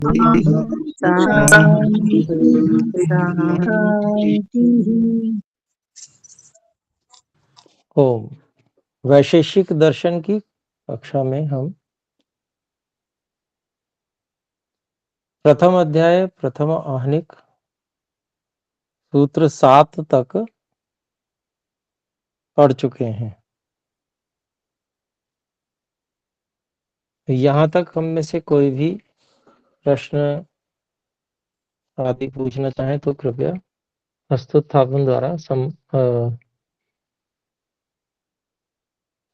शांति शांति। ओम। वैशेषिक दर्शन की कक्षा में हम प्रथम अध्याय प्रथम आहनिक सूत्र 7 तक पढ़ चुके हैं। यहाँ तक हम में से कोई भी प्रश्न आदि पूछना चाहे तो कृपया हस्तोत्थापन द्वारा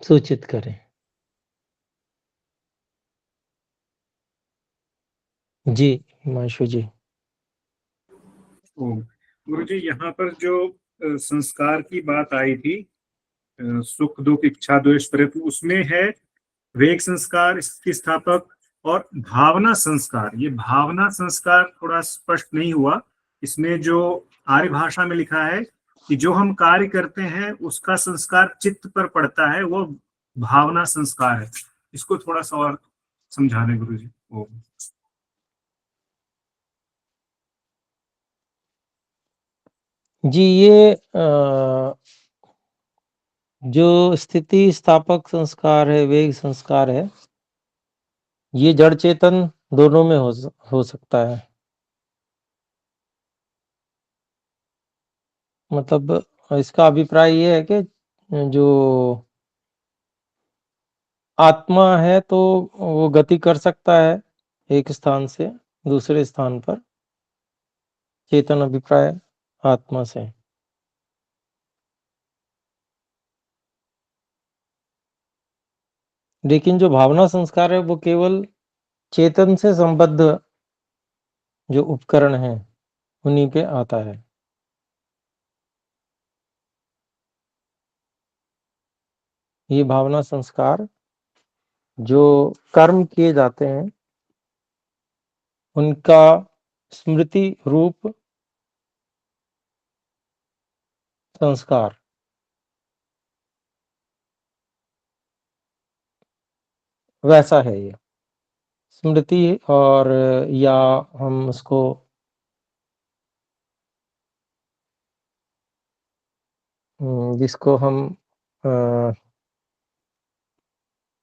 सूचित करें। जी हिमांशु जी। गुरु जी, यहाँ पर जो संस्कार की बात आई थी, सुख दुख इच्छा द्वेष प्रेम, उसमें है वेग संस्कार, स्थिति स्थापक और भावना संस्कार। ये भावना संस्कार थोड़ा स्पष्ट नहीं हुआ। इसमें जो आर्य भाषा में लिखा है कि जो हम कार्य करते हैं उसका संस्कार चित्त पर पड़ता है, वो भावना संस्कार है। इसको थोड़ा सा और समझा दें गुरु जी। जी ये जो स्थिति स्थापक संस्कार है, वेग संस्कार है, ये जड़ चेतन दोनों में हो सकता है। मतलब इसका अभिप्राय ये है कि जो आत्मा है तो वो गति कर सकता है एक स्थान से दूसरे स्थान पर, चेतन अभिप्राय आत्मा से। लेकिन जो भावना संस्कार है वो केवल चेतन से संबद्ध जो उपकरण है उन्हीं पे आता है। ये भावना संस्कार जो कर्म किए जाते हैं उनका स्मृति रूप संस्कार वैसा है ये स्मृति। और या हम उसको जिसको हम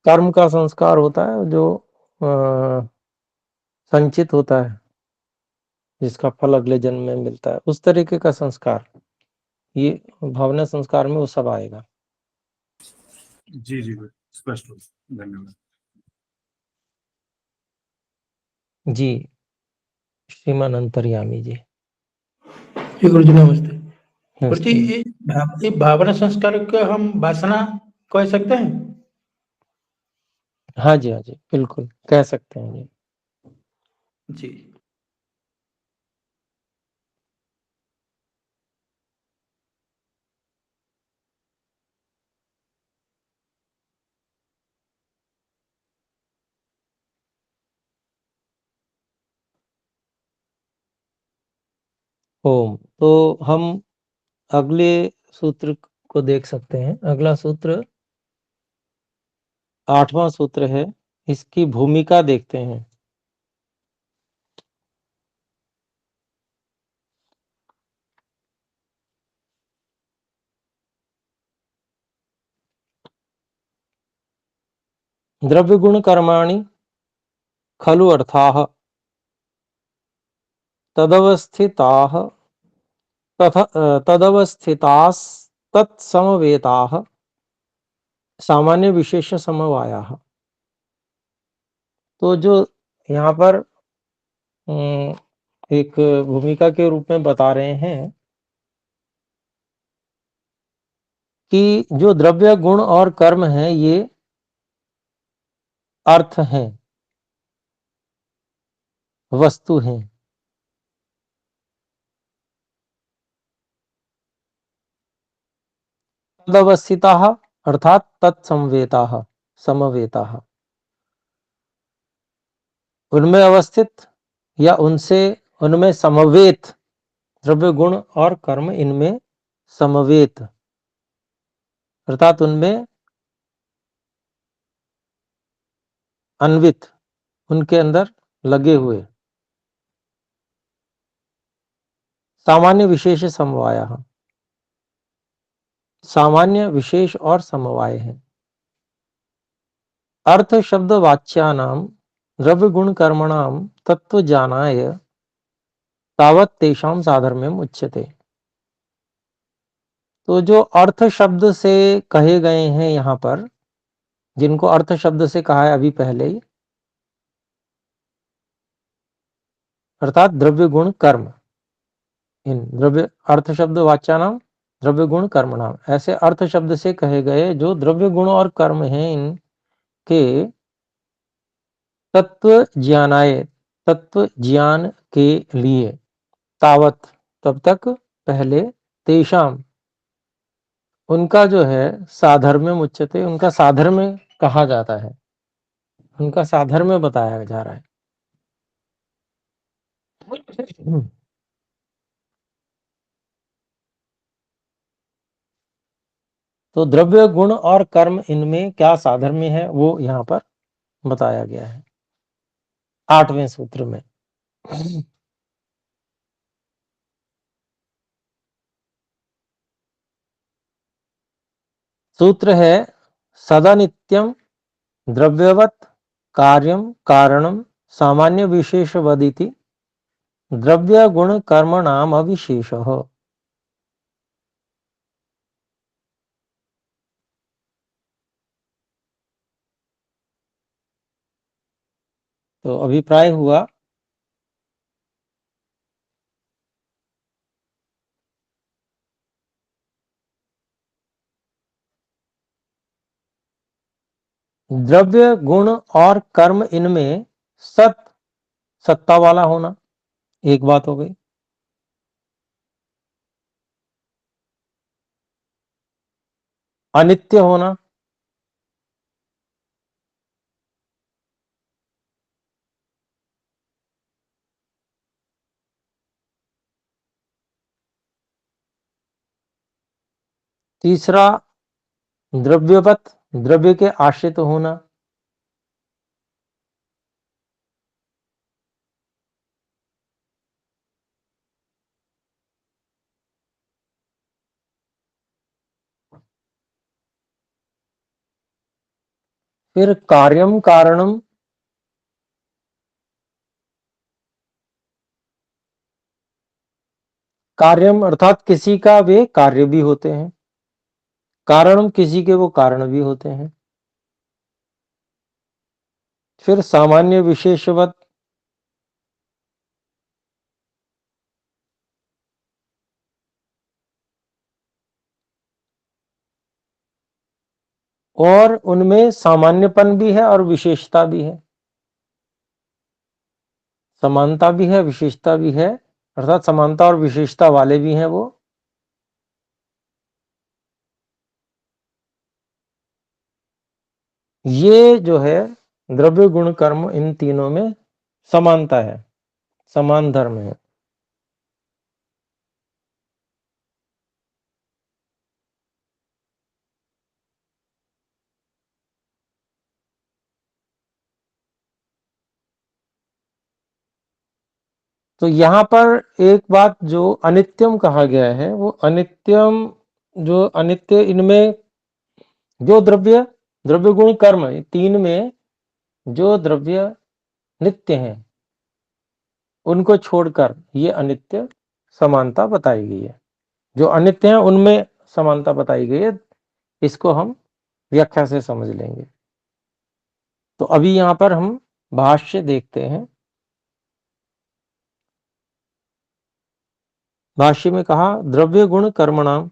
कर्म का संस्कार होता है जो संचित होता है, जिसका फल अगले जन्म में मिलता है, उस तरीके का संस्कार, ये भावना संस्कार में वो सब आएगा। जी जी स्पष्ट हो, धन्यवाद जी। श्रीमान अंतर्यामी जी। गुरु जी नमस्ते। गुरु नमस्ते। जी, ये भावना संस्कार को हम वासना कह सकते हैं? हाँ जी, हाँ जी, बिल्कुल कह सकते हैं जी। जी। ओम। तो हम अगले सूत्र को देख सकते हैं। अगला सूत्र 8वां सूत्र है, इसकी भूमिका देखते हैं। द्रव्य गुण कर्माणि खलु अर्थाः तदवस्थिताः तत्समवेताः सामान्य विशेष समवायाः। तो जो यहाँ पर एक भूमिका के रूप में बता रहे हैं कि जो द्रव्य गुण और कर्म है ये अर्थ हैं, वस्तु हैं। तदवस्थिताः अर्थात तत्समवेताः, समवेताः, उनमें अवस्थित या उनमें समवेत, द्रव्य गुण और कर्म इनमें समवेत अर्थात उनमें अन्वित, उनके अंदर लगे हुए, सामान्य विशेष समवाय, सामान्य विशेष और समवाय है। अर्थ शब्द वाच्यानाम द्रव्य गुण कर्मणाम तत्व जानाय तावत तेषाम साधर्म्यम उच्यते। तो जो अर्थ शब्द से कहे गए हैं यहाँ पर, जिनको अर्थ शब्द से कहा है अभी पहले ही, अर्थात द्रव्य गुण कर्म, इन द्रव्य अर्थ शब्द वाच्यानाम द्रव्य गुण कर्म नाम, ऐसे अर्थ शब्द से कहे गए जो द्रव्य गुण और कर्म हैं, इनके तत्व ज्ञानाय, तत्व ज्ञान के लिए, तावत तब तक, पहले, तेषाम उनका जो है साधर्म्य उच्यते, उनका साधर्म्य कहा जाता है, उनका साधर्म्य बताया जा रहा है। तो द्रव्य गुण और कर्म, इनमें क्या साधर्म्य है वो यहाँ पर बताया गया है 8वें सूत्र में। सूत्र है सदा नित्यम द्रव्यवत कार्यम कारणम सामान्य विशेषवदिति द्रव्य गुण कर्म नाम अविशेषः। तो अभिप्राय हुआ द्रव्य गुण और कर्म, इनमें सत्ता वाला होना एक बात हो गई, अनित्य होना, तीसरा द्रव्यवत, द्रव्य के आश्रित होना, फिर कार्यम कारणम, कार्यम अर्थात किसी का वे कार्य भी होते हैं, कारणम किसी के वो कारण भी होते हैं। फिर सामान्य विशेषवत, और उनमें सामान्यपन भी है और विशेषता भी है, समानता भी है विशेषता भी है, अर्थात समानता और विशेषता वाले भी हैं वो। ये जो है द्रव्य गुण कर्म, इन तीनों में समानता है, समान धर्म है। तो यहाँ पर एक बात जो अनित्यम कहा गया है, वो अनित्यम, जो अनित्य, इनमें जो द्रव्य, द्रव्य गुण कर्म, तीन में जो द्रव्य नित्य हैं उनको छोड़कर ये अनित्य समानता बताई गई है। जो अनित्य हैं उनमें समानता बताई गई है, इसको हम व्याख्या से समझ लेंगे। तो अभी यहाँ पर हम भाष्य देखते हैं। भाष्य में कहा द्रव्य गुण कर्मणाम,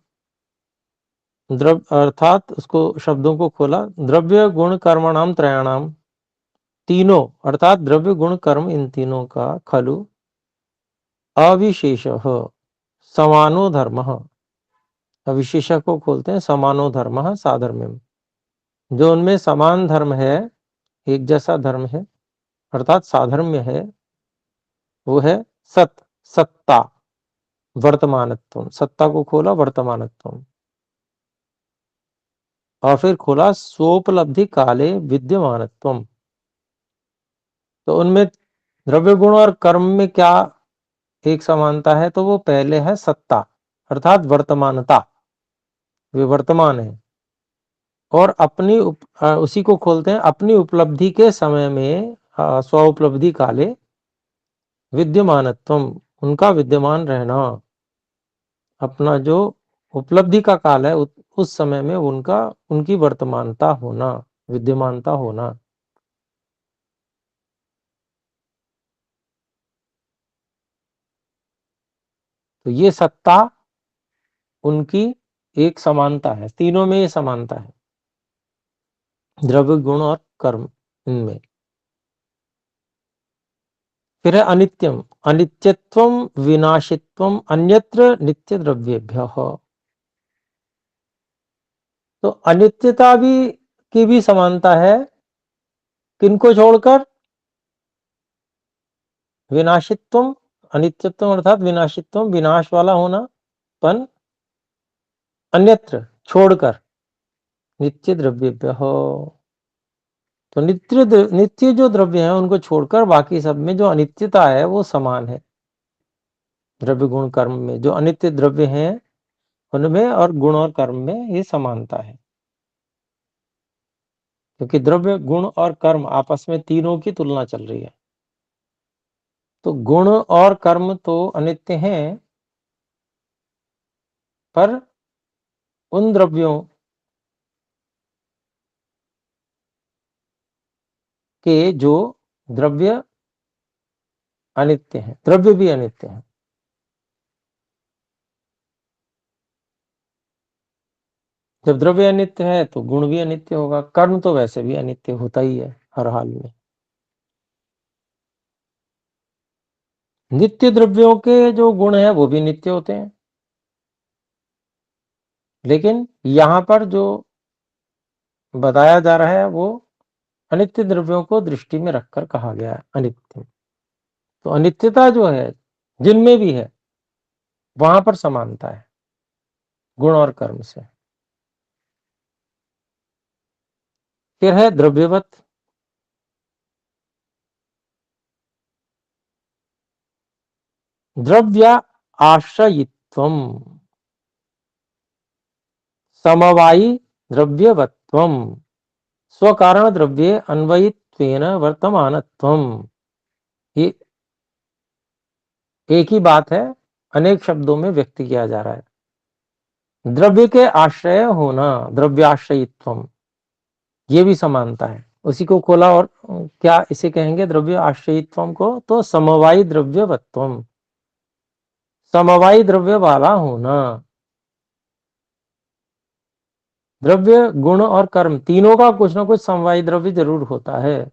द्रव्य अर्थात उसको शब्दों को खोला, द्रव्य गुण कर्मणाम त्रयाणाम, तीनों अर्थात द्रव्य गुण कर्म, इन तीनों का खलु अविशेष समानो धर्म, अविशेष को खोलते हैं, समानो धर्म साधर्म्यम, जो उनमें समान धर्म है, एक जैसा धर्म है, अर्थात साधर्म्य है, वो है सत्ता, वर्तमानत्व, सत्ता को खोला वर्तमानत्व, और फिर खोला स्वोपलब्धि काले विद्यमानत्व। तो उनमें द्रव्य गुण और कर्म में क्या एक समानता है तो वो पहले है सत्ता अर्थात वर्तमानता, वे वर्तमान है। और उसी को खोलते हैं अपनी उपलब्धि के समय में स्व उपलब्धि काले विद्यमानत्वम, उनका विद्यमान रहना, अपना जो उपलब्धि का काल है उस समय में उनकी वर्तमानता होना, विद्यमानता होना। तो ये सत्ता उनकी एक समानता है, तीनों में ये समानता है, द्रव्य गुण और कर्म इनमें। फिर है अनित्यम, अनित्यत्वम विनाशित्वम अन्यत्र नित्य द्रव्येभ्यः। तो अनित्यता की भी समानता है, किनको छोड़कर? विनाशित्वम, अनित्यत्वम अर्थात विनाशित्वम, विनाश वाला होना पन, अन्यत्र छोड़कर, नित्य द्रव्येभ्यः। तो नित्य जो द्रव्य है उनको छोड़कर बाकी सब में जो अनित्यता है वो समान है। द्रव्य गुण कर्म में जो अनित्य द्रव्य हैं उनमें और गुण और कर्म में ये समानता है, क्योंकि द्रव्य गुण और कर्म आपस में तीनों की तुलना चल रही है। तो गुण और कर्म तो अनित्य हैं, पर उन द्रव्यों के जो द्रव्य अनित्य हैं, द्रव्य भी अनित्य हैं। जब द्रव्य अनित्य है तो गुण भी अनित्य होगा, कर्म तो वैसे भी अनित्य होता ही है हर हाल में। नित्य द्रव्यों के जो गुण हैं वो भी नित्य होते हैं, लेकिन यहां पर जो बताया जा रहा है वो अनित्य द्रव्यों को दृष्टि में रखकर कहा गया है अनित्य। तो अनित्यता जो है जिनमें भी है वहां पर समानता है गुण और कर्म से। फिर है द्रव्यवत, द्रव्य आश्रयित्वम, समवायी द्रव्यवत्वम, स्वकारण द्रव्ये अन्वयित्वेन वर्तमानत्वम। ये एक ही बात है, अनेक शब्दों में व्यक्त किया जा रहा है। द्रव्य के आश्रय होना, द्रव्याश्रयित्वम, ये भी समानता है। उसी को खोला और क्या इसे कहेंगे द्रव्य आश्रयित्वम को? तो समवायी द्रव्यवत्वम, समवायी द्रव्य वाला होना। द्रव्य गुण और कर्म तीनों का कुछ ना कुछ समवायी द्रव्य जरूर होता है।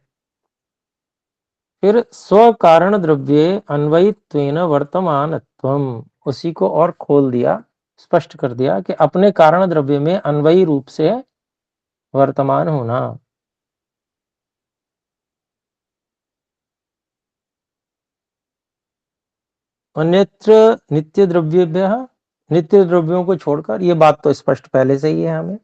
फिर स्व कारण द्रव्ये अन्वयित्वेन वर्तमानत्वम, उसी को और खोल दिया, स्पष्ट कर दिया कि अपने कारण द्रव्य में अन्वयी रूप से वर्तमान होना। अन्यत्र नित्य द्रव्येभ्यः, नित्य द्रव्यों को छोड़कर, ये बात तो स्पष्ट पहले से ही है हमें।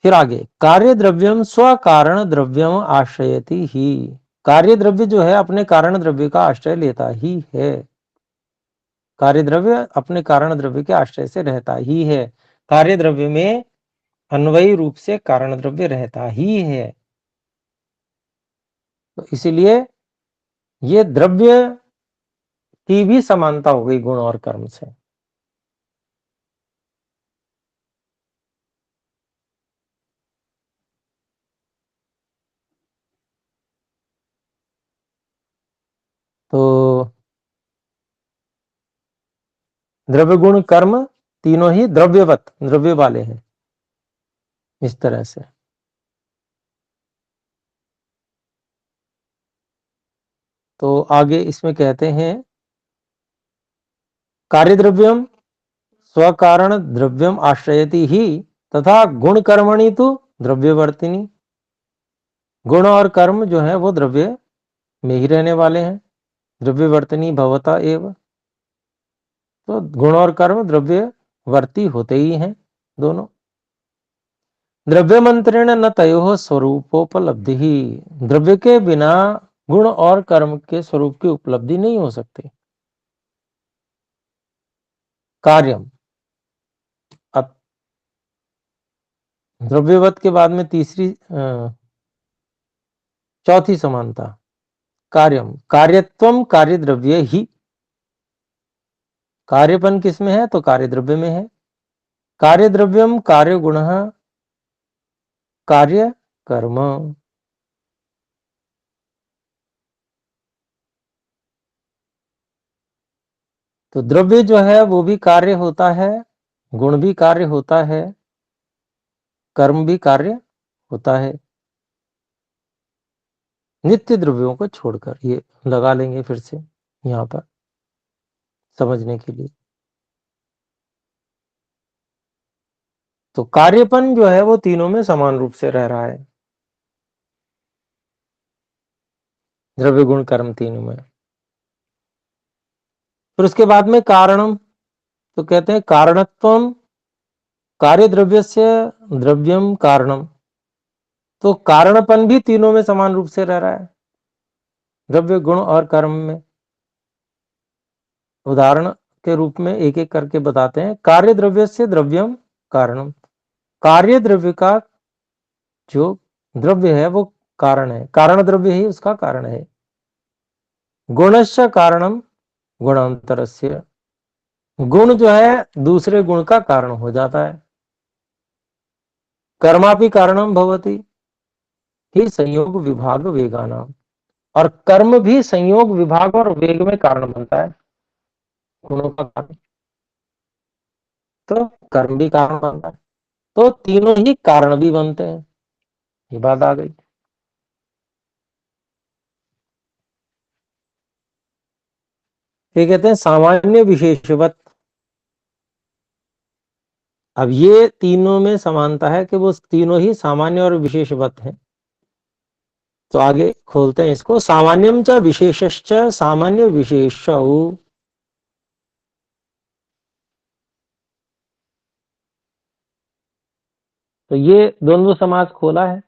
फिर आगे कार्य द्रव्यम स्व कारण द्रव्यम आश्रयति ही, कार्य द्रव्य जो है अपने कारण द्रव्य का आश्रय लेता ही है। कार्य द्रव्य अपने कारण द्रव्य के आश्रय से रहता ही है, कार्य द्रव्य में अन्वयी रूप से कारण द्रव्य रहता ही है। तो इसलिए ये द्रव्य की भी समानता हो गई गुण और कर्म से। तो द्रव्य गुण कर्म तीनों ही द्रव्यवत, द्रव्य वाले हैं इस तरह से। तो आगे इसमें कहते हैं कार्य द्रव्यम स्वकारण द्रव्यम आश्रयति ही तथा गुण कर्मणि तो द्रव्यवर्तिनी, गुण और कर्म जो है वो द्रव्य में ही रहने वाले हैं, द्रव्यवर्तनी भवता एव। तो गुण और कर्म द्रव्यवर्ती होते ही हैं दोनों। द्रव्य मंत्रेण न तयोः स्वरूपोपलब्धि, द्रव्य के बिना गुण और कर्म के स्वरूप की उपलब्धि नहीं हो सकती। कार्यम, अब द्रव्यवत के बाद में चौथी समानता कार्यम, कार्यत्वम कार्य द्रव्य ही। कार्यपन किसमें है? तो कार्य द्रव्य में है। कार्य द्रव्यम कार्य गुण कार्य कर्म। तो द्रव्य जो है वो भी कार्य होता है, गुण भी कार्य होता है, कर्म भी कार्य होता है, नित्य द्रव्यों को छोड़कर। ये लगा लेंगे फिर से यहां पर समझने के लिए। तो कार्यपन जो है वो तीनों में समान रूप से रह रहा है, द्रव्य गुण कर्म तीनों में। फिर उसके बाद में कारणम, तो कहते हैं कारणत्वम कार्य द्रव्य से द्रव्यम कारणम। तो कारणपन भी तीनों में समान रूप से रह रहा है, द्रव्य गुण और कर्म में। उदाहरण के रूप में एक एक करके बताते हैं। कार्य द्रव्य से द्रव्यम कारणम, कार्य द्रव्य का जो द्रव्य है वो कारण है, कारण द्रव्य ही उसका कारण है। गुणस्य कारणम गुणांतरस्य, गुण जो है दूसरे गुण का कारण हो जाता है। कर्मापि कारणम भवति ही संयोग विभाग वेगानाम, और कर्म भी संयोग विभाग और वेग में कारण बनता है, गुणों का कारण। तो कर्म भी कारण बनता है, तो तीनों ही कारण भी बनते हैं। ये बात आ गई। ये कहते हैं सामान्य विशेषवत। अब ये तीनों में समानता है कि वो तीनों ही सामान्य और विशेषवत हैं। तो आगे खोलते हैं इसको। सामान्यम च विशेषश्च सामान्य विशेषौ। तो ये द्वंद्व समास खोला है,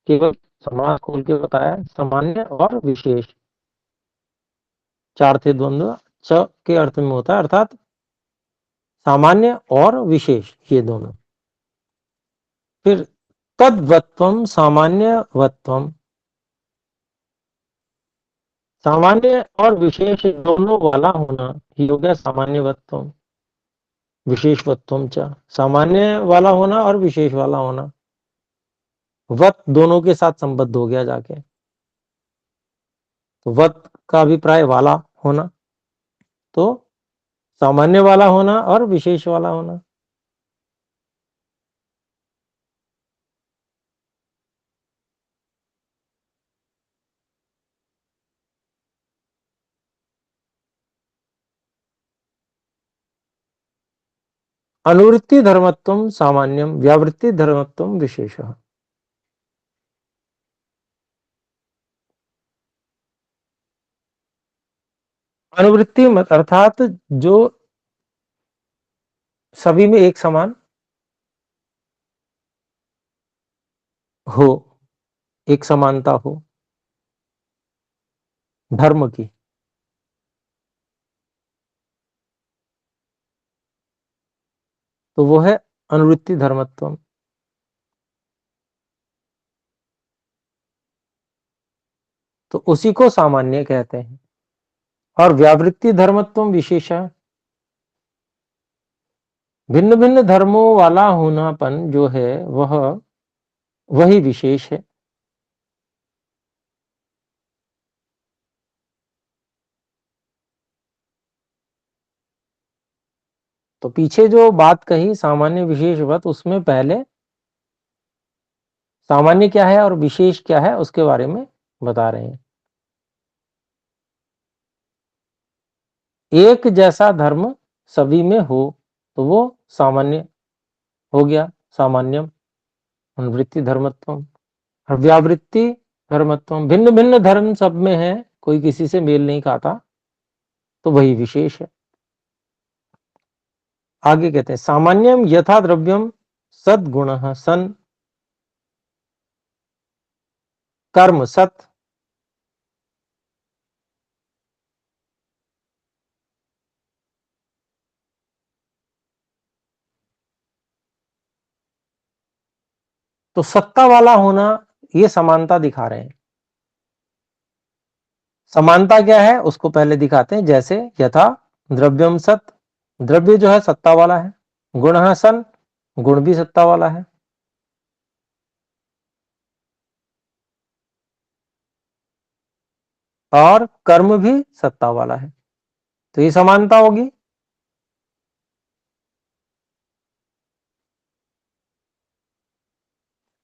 केवल समास खोल के बताया, सामान्य और विशेष। चार थे द्वंद्व, च के अर्थ में होता है, अर्थात सामान्य और विशेष ये दोनों। फिर तद्वत्वम सामान्यवत्वम, सामान्य और विशेष दोनों वाला होना ही हो गया सामान्यवत्वम। विशेषवत्वम च, सामान्य वाला होना और विशेष वाला होना, वत दोनों के साथ संबद्ध हो गया जाके। तो वत का अभिप्राय वाला होना, तो सामान्य वाला होना और विशेष वाला होना। अनुवृत्ति धर्मत्वम सामान्यम, व्यावृत्ति धर्मत्वम विशेषः। अनुवृत्ति मत अर्थात जो सभी में एक समान हो, एक समानता हो धर्म की, तो वो है अनुवृत्ति धर्मत्वम। तो उसी को सामान्य कहते हैं। और व्यावृत्ति धर्मत्वम विशेषः, भिन्न भिन्न धर्मों वाला होनापन जो है वह वही विशेष है। तो पीछे जो बात कही सामान्य विशेषवत, उसमें पहले सामान्य क्या है और विशेष क्या है उसके बारे में बता रहे हैं। एक जैसा धर्म सभी में हो तो वो सामान्य हो गया, सामान्यम। अनुवृत्ति धर्मत्वम और व्यावृत्ति धर्मत्वम, भिन्न भिन्न धर्म सब में है, कोई किसी से मेल नहीं खाता, तो वही विशेष है। आगे कहते हैं सामान्यम यथा द्रव्यम सद्गुण सन, कर्म सत, तो सत्ता वाला होना ये समानता दिखा रहे हैं। समानता क्या है उसको पहले दिखाते हैं। जैसे यथा द्रव्यम सत, द्रव्य जो है सत्ता वाला है। गुण सन, गुण भी सत्ता वाला है। और कर्म भी सत्ता वाला है, तो ये समानता होगी।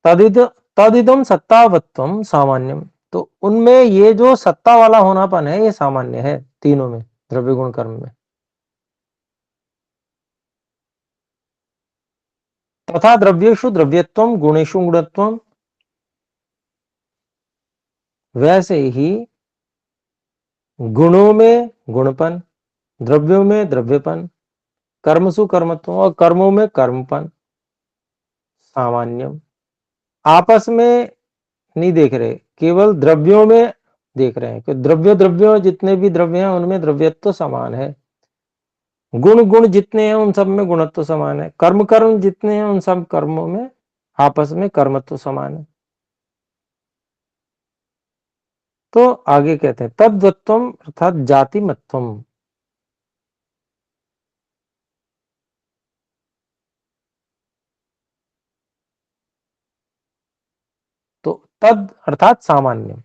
तदिदम सत्तावत्वम सामान्यम, तो उनमें ये जो सत्ता वाला होनापन है ये सामान्य है तीनों में, द्रव्य गुण कर्म में। तथा द्रव्येषु द्रव्यत्वम गुणेषु गुणत्वम, वैसे ही गुणों में गुणपन, द्रव्यों में द्रव्यपन, कर्मसु कर्मत्व और कर्मों में कर्मपन सामान्यम। आपस में नहीं देख रहे, केवल द्रव्यों में देख रहे हैं कि द्रव्य द्रव्य जितने भी द्रव्य हैं उनमें द्रव्यत्व समान है। गुण गुण जितने हैं उन सब में गुणत्व समान है। कर्म कर्म जितने हैं उन सब कर्मों में आपस में कर्मत्व समान है। तो आगे कहते हैं तद्वत्वम अर्थात जातिमत्वम। तो तद अर्थात सामान्य,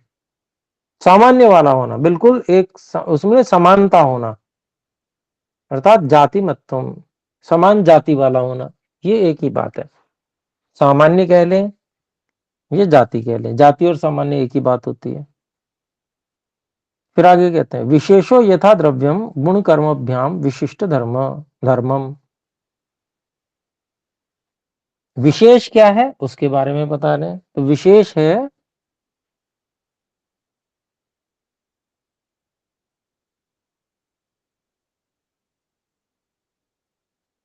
सामान्य वाला होना, बिल्कुल एक उसमें समानता होना, अर्थात जातिमत्वम, समान जाति वाला होना, ये एक ही बात है। सामान्य कह लें, ये जाति कह लें, जाति और सामान्य एक ही बात होती है। फिर आगे कहते हैं विशेषो यथा द्रव्यम गुण कर्मभ्याम विशिष्ट धर्म धर्मम। विशेष क्या है उसके बारे में बता रहे हैं। तो विशेष है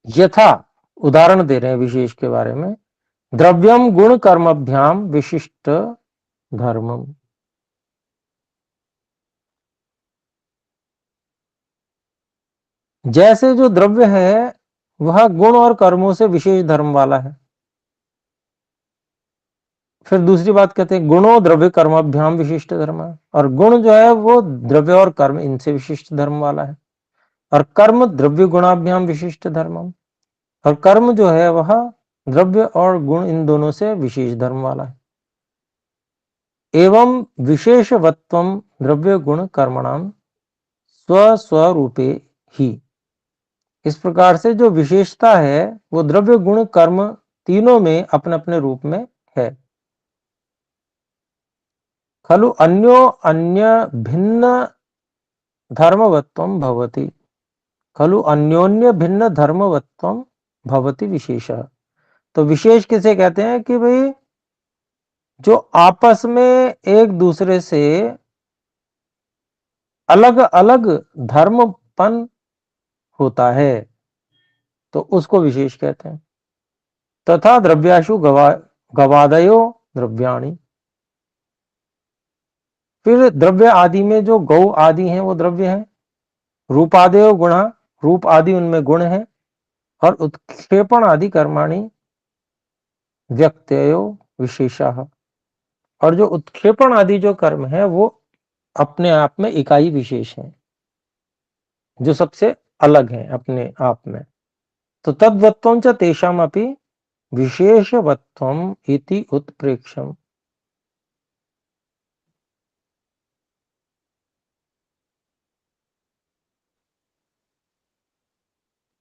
यथा, उदाहरण दे रहे हैं विशेष के बारे में, द्रव्यम गुण कर्मभ्याम विशिष्ट धर्मम। जैसे जो द्रव्य है वह गुण और कर्मों से विशेष धर्म वाला है। फिर दूसरी बात कहते हैं गुणों द्रव्य कर्माभ्याम विशिष्ट धर्म, और गुण जो है वो द्रव्य और कर्म इनसे विशिष्ट धर्म वाला है, और कर्म द्रव्य गुणाभ्याम विशिष्ट धर्म, और कर्म जो है वह द्रव्य और गुण इन दोनों से विशेष धर्म वाला है। एवं विशेषवत्वम द्रव्य गुण कर्मणाम स्व स्वरूपे ही, इस प्रकार से जो विशेषता है वो द्रव्य गुण कर्म तीनों में अपने अपने रूप में है। खलु अन्यो अन्य भिन्न धर्मवत्वम भवति, खलु अन्योन्य भिन्न धर्मवत्वम भवति विशेषः। तो विशेष किसे कहते हैं कि भाई जो आपस में एक दूसरे से अलग अलग धर्मपन होता है, तो उसको विशेष कहते हैं। तथा द्रव्याशु गवादयो द्रव्याणि, फिर द्रव्य आदि में जो गौ आदि हैं वो द्रव्य हैं। रूपादयो गुणा, रूप आदि उनमें गुण है। और उत्क्षेपण आदि कर्माणि व्यक्तयो विशेषः, और जो उत्क्षेपण आदि जो कर्म है वो अपने आप में इकाई विशेष है, जो सबसे अलग है अपने आप में। तो तद्वत्वं च तेषामपि विशेषवत्वम इति उत्प्रेक्षम।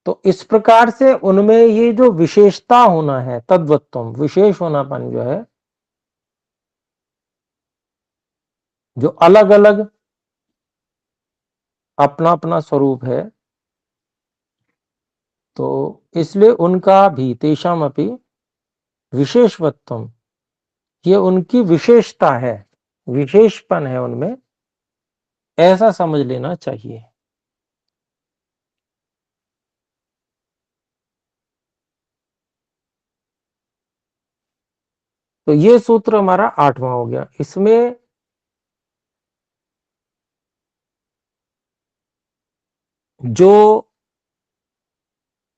तो इस प्रकार से उनमें ये जो विशेषता होना है, तद्वत्वम विशेष होनापन जो है, जो अलग अलग अपना अपना स्वरूप है, तो इसलिए उनका भी तेषाम अपि विशेषवत्वम, ये उनकी विशेषता है, विशेषपन है उनमें, ऐसा समझ लेना चाहिए। तो ये सूत्र हमारा 8वां हो गया। इसमें जो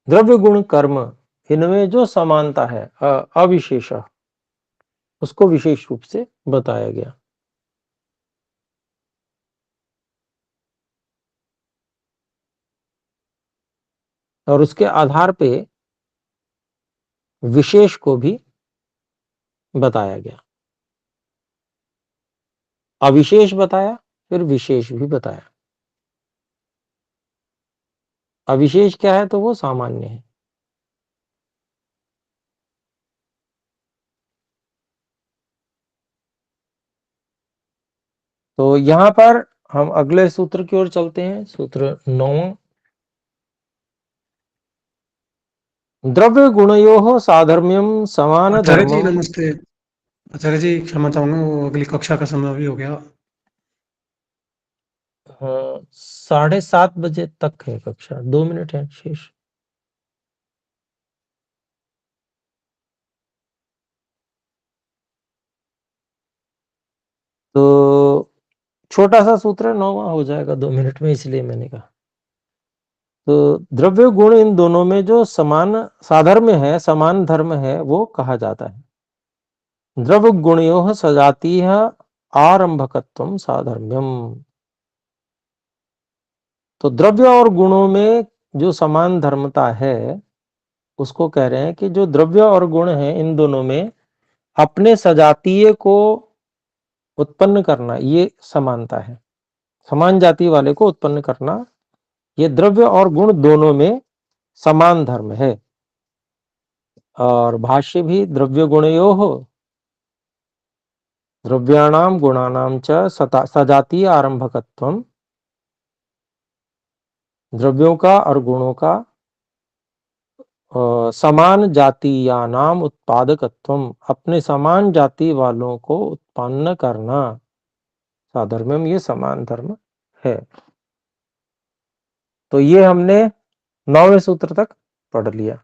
द्रव्य गुण कर्म, इनमें जो समानता है अविशेष, उसको विशेष रूप से बताया गया। और उसके आधार पे विशेष को भी बताया गया। अविशेष बताया, फिर विशेष भी बताया। अविशेष क्या है? तो वो सामान्य है। तो यहां पर हम अगले सूत्र की ओर चलते हैं। सूत्र 9, द्रव्य गुणयोः साधर्म्यम समान आचार्य जी धर्मम। नमस्ते। आचार्य जी क्षमा चाहूंगा, वो अगली कक्षा का समय भी हो गया। 7:30 बजे तक है कक्षा, 2 मिनट है शेष। तो छोटा सा सूत्र है, 9वां हो जाएगा 2 मिनट में, इसलिए मैंने कहा। तो द्रव्य गुण इन दोनों में जो समान साधर्म्य है, समान धर्म है, वो कहा जाता है। द्रव्य गुणयोः सजातीय आरंभकत्वम साधर्म्यम। तो द्रव्य और गुणों में जो समान धर्मता है, उसको कह रहे हैं कि जो द्रव्य और गुण है, इन दोनों में अपने सजातीय को उत्पन्न करना, ये समानता है। समान जाति वाले को उत्पन्न करना, ये द्रव्य और गुण दोनों में समान धर्म है। और भाष्य भी द्रव्य गुणयोः द्रव्याणाम गुणानाम च सजातीय आरंभकत्वम। द्रव्यों का और गुणों का समान जातीयानाम उत्पादकत्वम, अपने समान जाति वालों को उत्पन्न करना। साधर्म्यम, ये समान धर्म है। तो ये हमने 9वें सूत्र तक पढ़ लिया।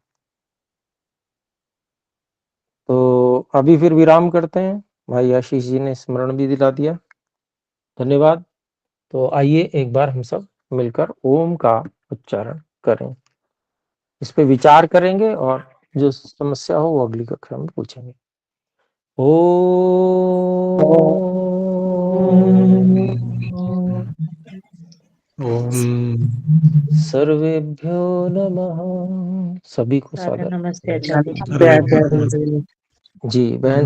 तो अभी फिर विराम करते हैं। भाई आशीष जी ने स्मरण भी दिला दिया, धन्यवाद। तो आइए एक बार हम सब मिलकर ओम का उच्चारण करें। इस पे विचार करेंगे और जो समस्या हो वो अगली कक्षा में पूछेंगे। ओम सर्वेभ्यो नमः। सभी को सादर सादर नमस्ते आचार्य जी। सर्वेभ्यो। जी। बहन